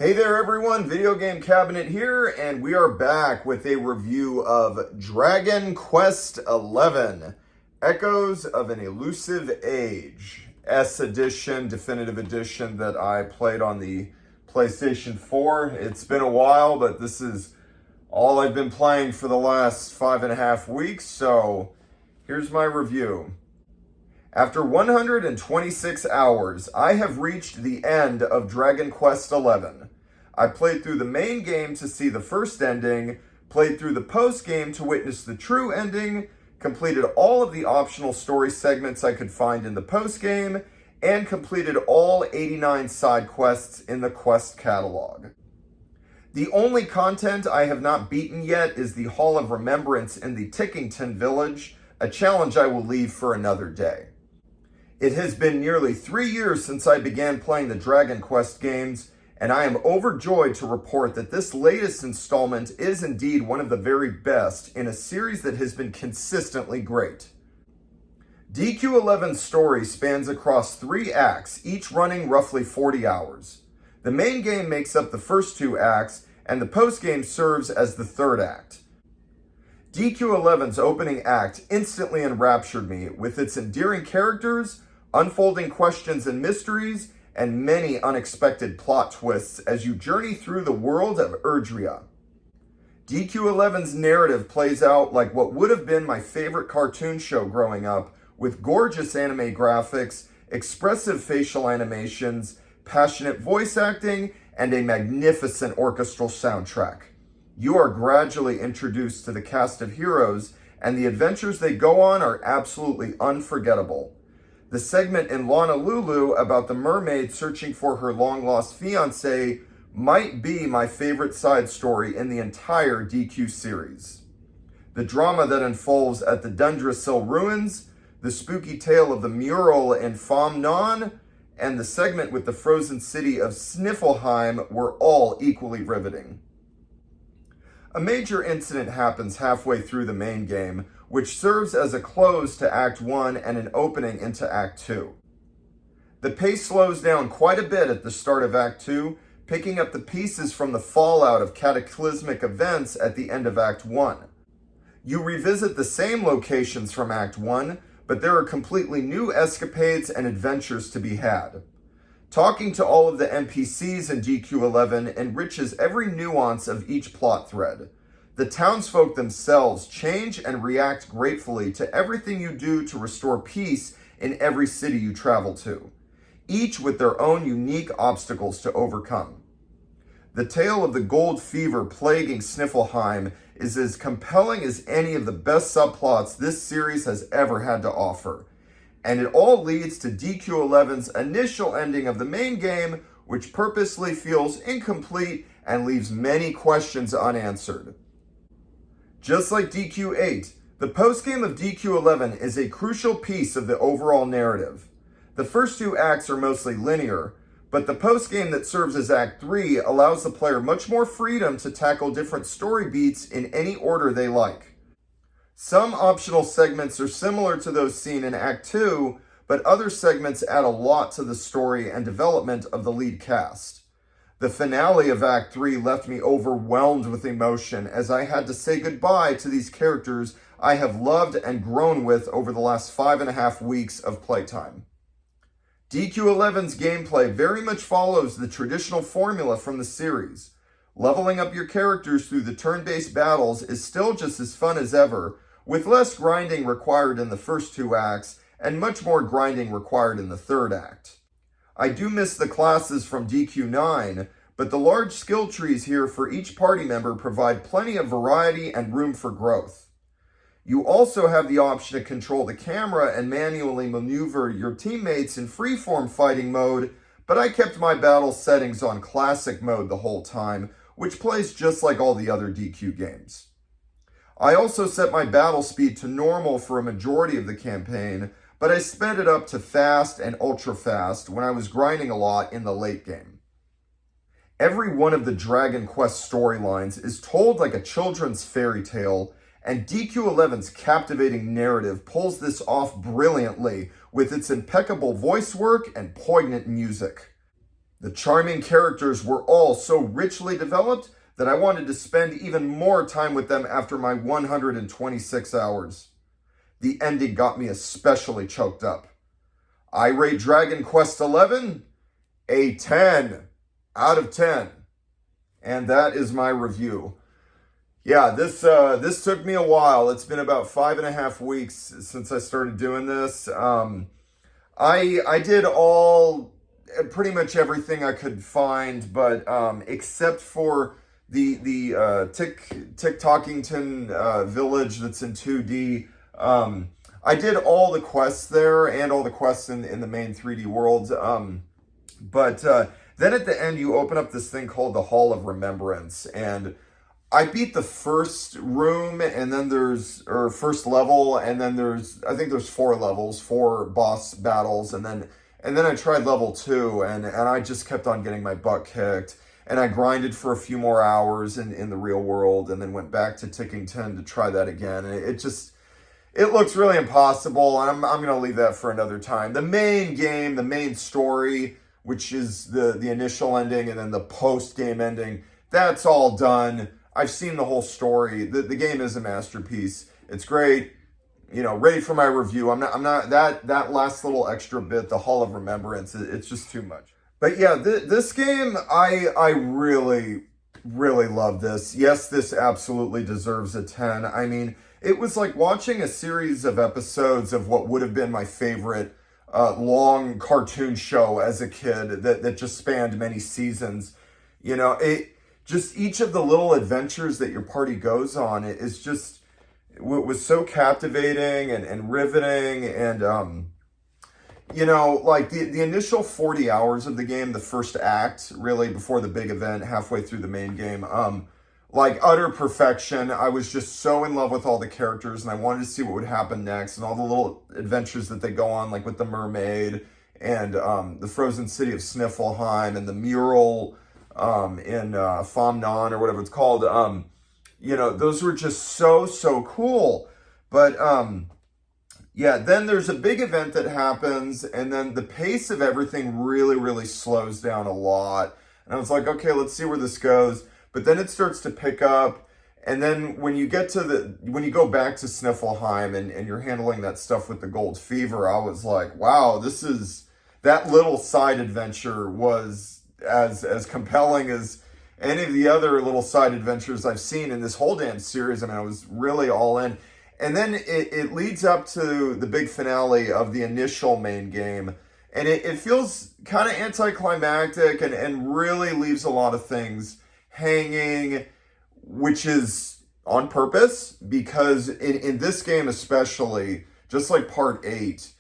Hey there everyone, Video Game Cabinet here, and we are back with a review of Dragon Quest XI, Echoes of an Elusive Age, S Edition, Definitive Edition that I played on the PlayStation 4. It's been a while, but this is all I've been playing for the last 5.5 weeks, so here's my review. After 126 hours, I have reached the end of Dragon Quest XI. I played through the main game to see the first ending, played through the post-game to witness the true ending, completed all of the optional story segments I could find in the post-game, and completed all 89 side quests in the quest catalog. The only content I have not beaten yet is the Hall of Remembrance in the Tickington Village, a challenge I will leave for another day. It has been nearly 3 years since I began playing the Dragon Quest games, and I am overjoyed to report that this latest installment is indeed one of the very best in a series that has been consistently great. DQ11's story spans across 3 acts, each running roughly 40 hours. The main game makes up the first 2 acts, and the post-game serves as the third act. DQ11's opening act instantly enraptured me with its endearing characters, unfolding questions and mysteries, and many unexpected plot twists as you journey through the world of Erdrea. DQ11's narrative plays out like what would have been my favorite cartoon show growing up, with gorgeous anime graphics, expressive facial animations, passionate voice acting, and a magnificent orchestral soundtrack. You are gradually introduced to the cast of heroes, and the adventures they go on are absolutely unforgettable. The segment in Honolulu about the mermaid searching for her long-lost fiancé might be my favorite side story in the entire DQ series. The drama that unfolds at the Dundrasil ruins, the spooky tale of the mural in Pham Nhan, and the segment with the frozen city of Sniffelheim were all equally riveting. A major incident happens halfway through the main game, which serves as a close to Act 1 and an opening into Act 2. The pace slows down quite a bit at the start of Act 2, picking up the pieces from the fallout of cataclysmic events at the end of Act 1. You revisit the same locations from Act 1, but there are completely new escapades and adventures to be had. Talking to all of the NPCs in DQ11 enriches every nuance of each plot thread. The townsfolk themselves change and react gratefully to everything you do to restore peace in every city you travel to, each with their own unique obstacles to overcome. The tale of the gold fever plaguing Sniffelheim is as compelling as any of the best subplots this series has ever had to offer. And it all leads to DQ11's initial ending of the main game, which purposely feels incomplete and leaves many questions unanswered. Just like DQ8, the postgame of DQ11 is a crucial piece of the overall narrative. The first 2 acts are mostly linear, but the postgame that serves as Act 3 allows the player much more freedom to tackle different story beats in any order they like. Some optional segments are similar to those seen in Act 2, but other segments add a lot to the story and development of the lead cast. The finale of Act 3 left me overwhelmed with emotion as I had to say goodbye to these characters I have loved and grown with over the last 5.5 weeks of playtime. DQ11's gameplay very much follows the traditional formula from the series. Leveling up your characters through the turn-based battles is still just as fun as ever, with less grinding required in the first 2 acts and much more grinding required in the third act. I do miss the classes from DQ9, but the large skill trees here for each party member provide plenty of variety and room for growth. You also have the option to control the camera and manually maneuver your teammates in freeform fighting mode, but I kept my battle settings on classic mode the whole time, which plays just like all the other DQ games. I also set my battle speed to normal for a majority of the campaign, but I sped it up to fast and ultra fast when I was grinding a lot in the late game. Every one of the Dragon Quest storylines is told like a children's fairy tale, and DQ11's captivating narrative pulls this off brilliantly with its impeccable voice work and poignant music. The charming characters were all so richly developed that I wanted to spend even more time with them after my 126 hours. The ending got me especially choked up. I rate Dragon Quest XI a 10 out of 10. And that is my review. Yeah, this took me a while. It's been about 5.5 weeks since I started doing this. I did pretty much everything I could find, but except for the Tick-Talkington village that's in 2D. I did all the quests there and all the quests in the main 3D world. But then at the end, you open up this thing called the Hall of Remembrance, and I beat the first room, and then first level, and then I think there's 4 levels, 4 boss battles, and then I tried level 2, and I just kept on getting my butt kicked, and I grinded for a few more hours in the real world, and then went back to Tickington to try that again, and it looks really impossible, and I'm going to leave that for another time. The main game, the main story, which is the initial ending and then the post-game ending, that's all done. I've seen the whole story. The game is a masterpiece. It's great. Ready for my review. I'm not that last little extra bit, the Hall of Remembrance, it's just too much. But yeah, this game, I really, really love this. Yes, this absolutely deserves a 10. I mean, it was like watching a series of episodes of what would have been my favorite long cartoon show as a kid that just spanned many seasons. Just each of the little adventures that your party goes on, it was so captivating and riveting. And, like the initial 40 hours of the game, the first act, really before the big event, halfway through the main game, like utter perfection. I was just so in love with all the characters, and I wanted to see what would happen next, and all the little adventures that they go on, like with the mermaid and the frozen city of Sniffleheim and the mural in Famnon or whatever it's called. Those were just so cool. But yeah, then there's a big event that happens, and then the pace of everything really, really slows down a lot. And I was like, okay, let's see where this goes. But then it starts to pick up, and then when you go back to Sniffleheim and you're handling that stuff with the gold fever, I was like, wow, that little side adventure was as compelling as any of the other little side adventures I've seen in this whole damn series. I mean, I was really all in. And then it leads up to the big finale of the initial main game, and it feels kind of anticlimactic and really leaves a lot of things hanging, which is on purpose, because in this game especially, just like part 8,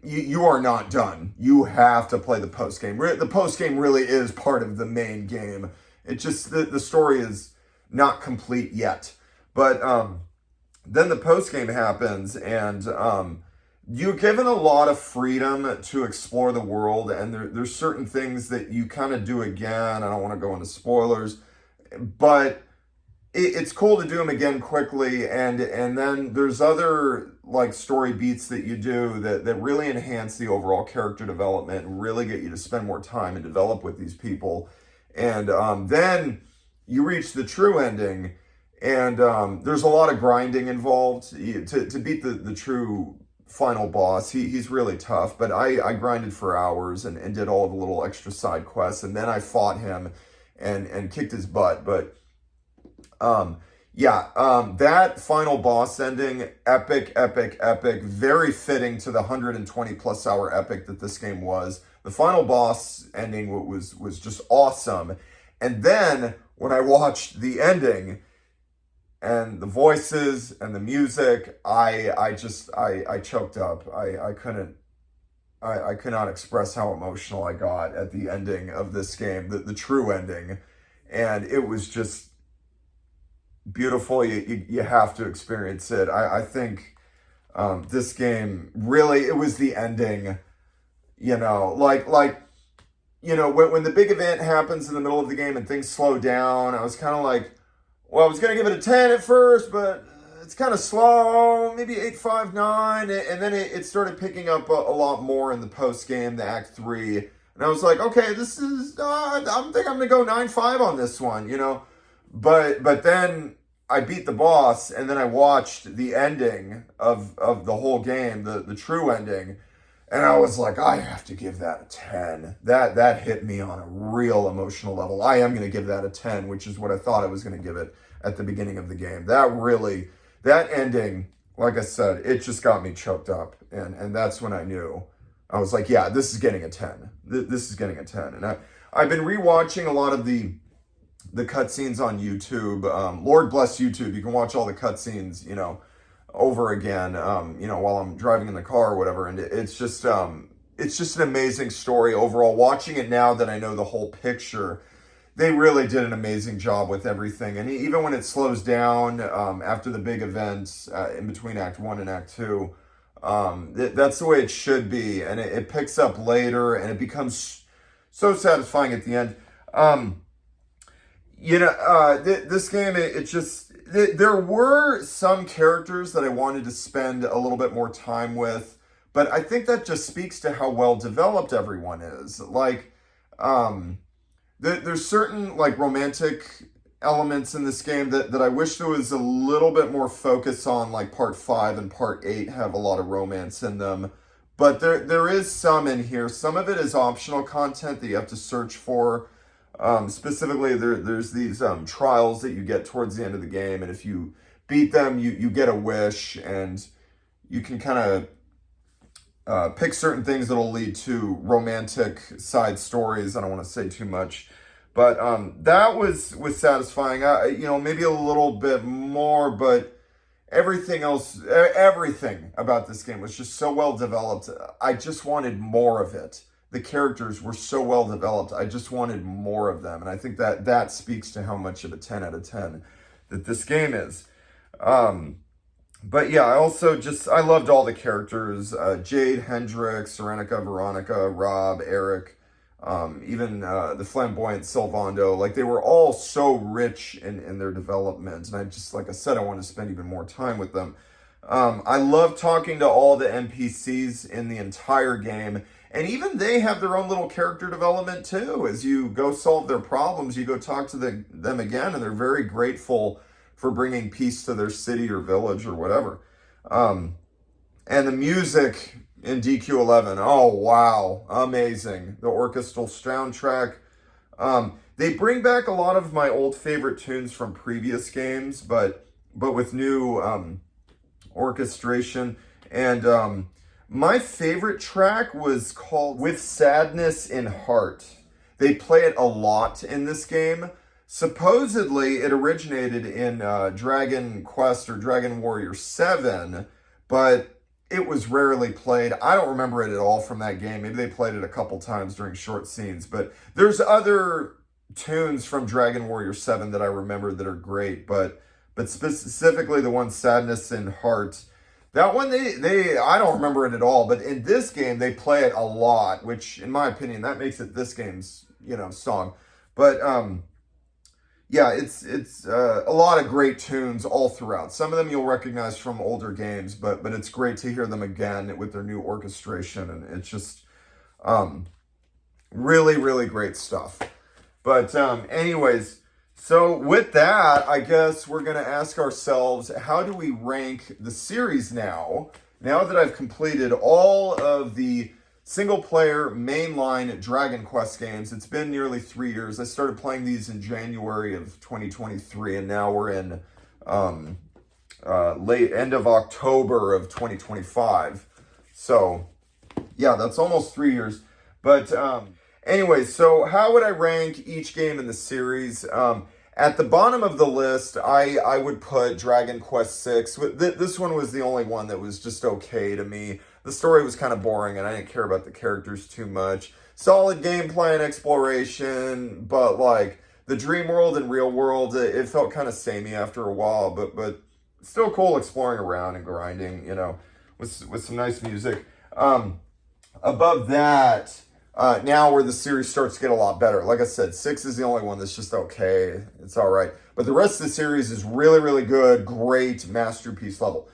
you are not done. You have to play the post game. The post game really is part of the main game. It just the story is not complete yet. But then the post game happens, and you're given a lot of freedom to explore the world, and there's certain things that you kind of do again. I don't want to go into spoilers, but it's cool to do them again quickly, and then there's other like story beats that you do that really enhance the overall character development and really get you to spend more time and develop with these people. And then you reach the true ending, and there's a lot of grinding involved to beat the true final boss. He's really tough, but I grinded for hours and did all the little extra side quests, and then I fought him and kicked his butt. But that final boss ending, epic, very fitting to the 120 plus hour epic that this game was. The final boss ending was just awesome. And then when I watched the ending and the voices and the music, I choked up. I could not express how emotional I got at the ending of this game, the true ending. And it was just beautiful. You have to experience it. I think this game really, it was the ending, when the big event happens in the middle of the game and things slow down, I was kind of like, well, I was going to give it a 10 at first, but it's kind of slow, maybe 8.5, 9. And then it started picking up a lot more in the post game, the Act 3. And I was like, okay, this is, I'm think I'm going to go 9.5 on this one, you know. But then I beat the boss, and then I watched the ending of the whole game, the true ending, and I was like, I have to give that a 10. That hit me on a real emotional level. I am going to give that a 10, which is what I thought I was going to give it at the beginning of the game. That ending, like I said, it just got me choked up, and that's when I knew. I was like, yeah, this is getting a 10. This is getting a 10. And I've been rewatching a lot of the cutscenes on YouTube. Lord bless YouTube. You can watch all the cutscenes, you know, over again, you know, while I'm driving in the car or whatever. And it's just an amazing story overall. Watching it now that I know the whole picture, they really did an amazing job with everything. And even when it slows down after the big events in between Act 1 and Act 2, that's the way it should be. And it picks up later, and it becomes so satisfying at the end. You know, this game, there were some characters that I wanted to spend a little bit more time with, but I think that just speaks to how well developed everyone is. Like, there's certain, like, romantic elements in this game that I wish there was a little bit more focus on, like Part 5 and Part 8 have a lot of romance in them. But there is some in here. Some of it is optional content that you have to search for. Specifically, there's these trials that you get towards the end of the game, and if you beat them, you get a wish, and you can kind of pick certain things that'll lead to romantic side stories. I don't want to say too much, but that was satisfying. You know, maybe a little bit more, but everything else, everything about this game was just so well developed. I just wanted more of it. The characters were so well developed. I just wanted more of them. And I think that speaks to how much of a 10 out of 10 that this game is. But yeah, I loved all the characters. Jade, Hendrix, Serenica, Veronica, Rob, Eric, even the flamboyant Sylvando. Like, they were all so rich in their development. And I just, like I said, I wanted to spend even more time with them. I love talking to all the NPCs in the entire game. And even they have their own little character development too. As you go solve their problems, you go talk to them again, and they're very grateful for bringing peace to their city or village or whatever. And the music in DQ11, oh wow, amazing. The orchestral soundtrack. They bring back a lot of my old favorite tunes from previous games, but with new orchestration. And my favorite track was called With Sadness in Heart. They play it a lot in this game. Supposedly, it originated in Dragon Quest or Dragon Warrior 7, but it was rarely played. I don't remember it at all from that game. Maybe they played it a couple times during short scenes, but there's other tunes from Dragon Warrior 7 that I remember that are great, but specifically the one Sadness in Heart. That one, I don't remember it at all, but in this game, they play it a lot, which, in my opinion, that makes it this game's, you know, song. But, yeah, it's a lot of great tunes all throughout. Some of them you'll recognize from older games, but it's great to hear them again with their new orchestration, and it's just really, really great stuff. But, anyways... So with that, I guess we're going to ask ourselves, how do we rank the series now? Now that I've completed all of the single-player mainline Dragon Quest games, it's been nearly 3 years. I started playing these in January of 2023, and now we're in late end of October of 2025. So, yeah, that's almost 3 years. But anyway, so how would I rank each game in the series? At the bottom of the list, I would put Dragon Quest VI. This one was the only one that was just okay to me. The story was kind of boring, and I didn't care about the characters too much. Solid gameplay and exploration, but like the dream world and real world, it felt kind of samey after a while, but still cool exploring around and grinding, you know, with some nice music. Above that... now where the series starts to get a lot better. Like I said, 6 is the only one that's just okay. It's all right. But the rest of the series is really, really good. Great masterpiece level.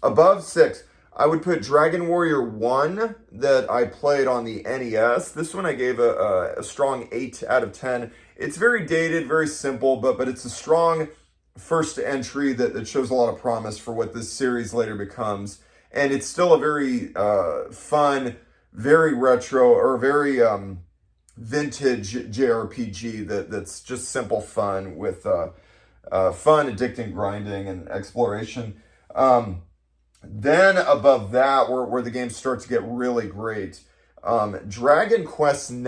Above 6, I would put Dragon Warrior 1 that I played on the NES. This one I gave a strong 8 out of 10. It's very dated, very simple, but it's a strong first entry that shows a lot of promise for what this series later becomes. And it's still a very fun, very retro, or very vintage JRPG that's just simple fun with fun, addicting grinding and exploration. Then above that, where the games start to get really great, Dragon Quest IX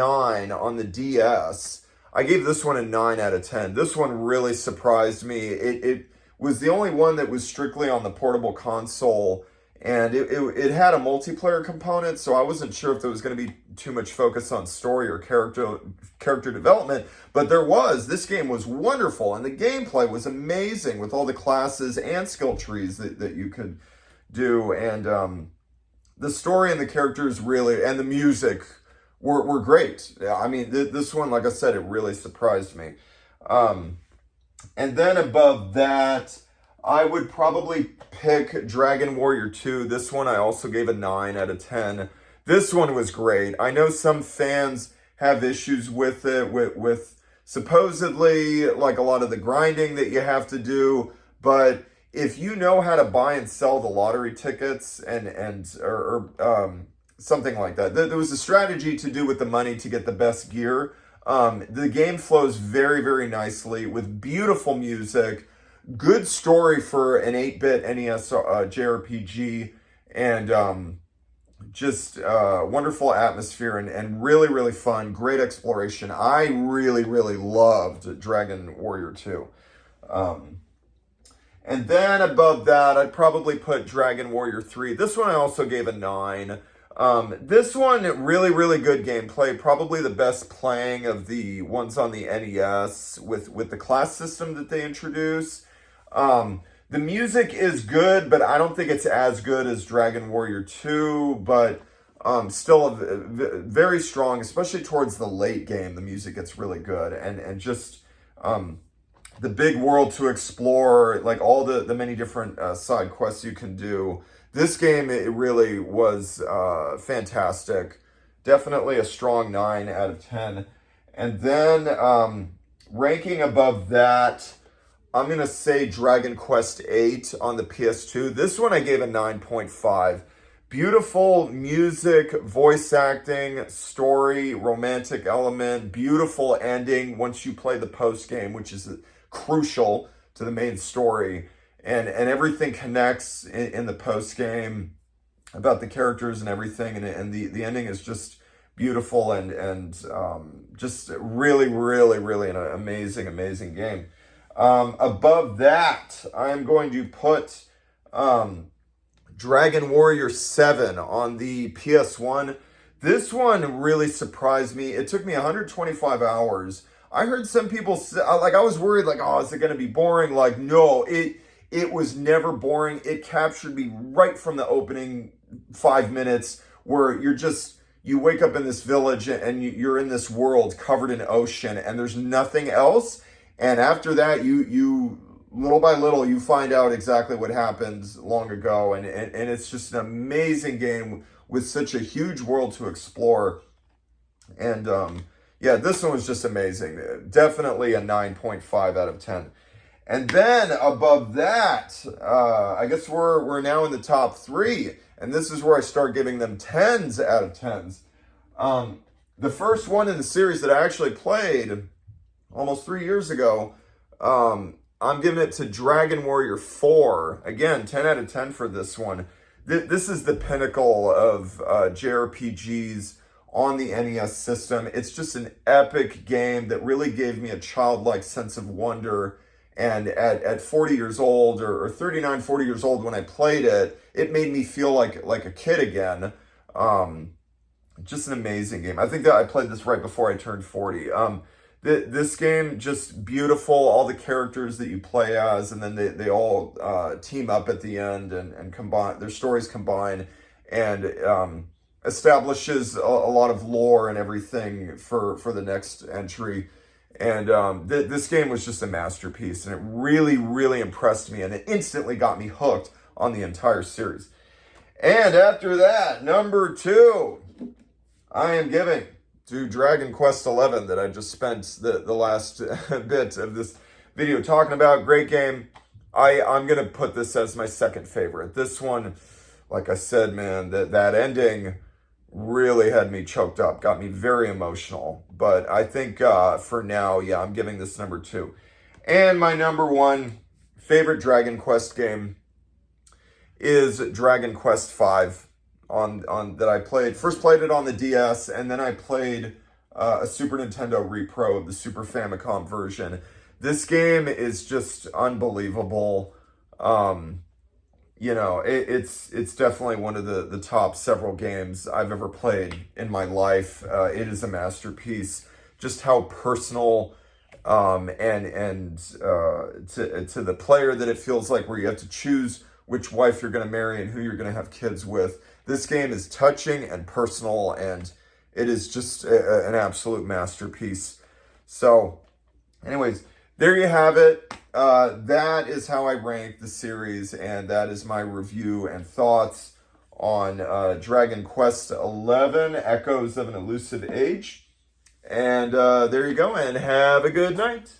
on the DS, I gave this one a 9 out of 10. This one really surprised me. It was the only one that was strictly on the portable console, and it had a multiplayer component, so I wasn't sure if there was going to be too much focus on story or character development, but there was. This game was wonderful, and the gameplay was amazing with all the classes and skill trees that you could do, and the story and the characters really, and the music were great. I mean, this one, like I said, it really surprised me. And then above that, I would probably pick Dragon Warrior 2. This one I also gave a 9 out of 10. This one was great. I know some fans have issues with it, with supposedly like a lot of the grinding that you have to do, but if you know how to buy and sell the lottery tickets or something like that, there was a strategy to do with the money to get the best gear. The game flows very, very nicely with beautiful music, good story for an 8-bit NES JRPG, and just wonderful atmosphere and really, really fun, great exploration. I really, really loved Dragon Warrior 2. And then above that, I'd probably put Dragon Warrior 3. This one I also gave a 9. This one, really, really good gameplay. Probably the best playing of the ones on the NES with the class system that they introduce. The music is good, but I don't think it's as good as Dragon Warrior 2, but still very strong, especially towards the late game. The music gets really good, and just the big world to explore, like all the many different side quests you can do. This game, it really was fantastic. Definitely a strong 9 out of 10. And then ranking above that, I'm going to say Dragon Quest VIII on the PS2. This one I gave a 9.5. Beautiful music, voice acting, story, romantic element, beautiful ending once you play the post-game, which is crucial to the main story. And everything connects in the post-game about the characters and everything. And the ending is just beautiful and just really, really, really an amazing, amazing game. Above that, I'm going to put Dragon Warrior 7 on the PS1. This one really surprised me. It took me 125 hours. I heard some people say, like, I was worried, like, oh, is it going to be boring? Like, no, it was never boring. It captured me right from the opening 5 minutes where you wake up in this village and you're in this world covered in ocean and there's nothing else. And after that, you little by little, you find out exactly what happened long ago. And it's just an amazing game with such a huge world to explore. And yeah, this one was just amazing. Definitely a 9.5 out of 10. And then above that, I guess we're now in the top 3. And this is where I start giving them 10s out of 10s. The first one in the series that I actually played almost 3 years ago, I'm giving it to Dragon Warrior 4. Again, 10 out of 10 for this one. This is the pinnacle of JRPGs on the NES system. It's just an epic game that really gave me a childlike sense of wonder. And at 40 years old, or 39, 40 years old when I played it, it made me feel like a kid again. Just an amazing game. I think that I played this right before I turned 40. This game, just beautiful, all the characters that you play as, and then they all team up at the end and combine, their stories combine, and establishes a lot of lore and everything for the next entry. And this game was just a masterpiece, and it really, really impressed me, and it instantly got me hooked on the entire series. And after that, number 2, I am giving to Dragon Quest XI that I just spent the last bit of this video talking about. Great game. I'm going to put this as my second favorite. This one, like I said, man, that ending really had me choked up, got me very emotional. But I think for now, yeah, I'm giving this number 2. And my number 1 favorite Dragon Quest game is Dragon Quest V on that I played. First played it on the DS, and then I played a Super Nintendo repro of the Super Famicom version. This game is just unbelievable. You know, it's definitely one of the top several games I've ever played in my life. It is a masterpiece. Just how personal and to the player that it feels like, where you have to choose which wife you're going to marry and who you're going to have kids with. This game is touching and personal, and it is just an absolute masterpiece. So, anyways, there you have it. That is how I rank the series, and that is my review and thoughts on Dragon Quest XI, Echoes of an Elusive Age. And there you go, and have a good night.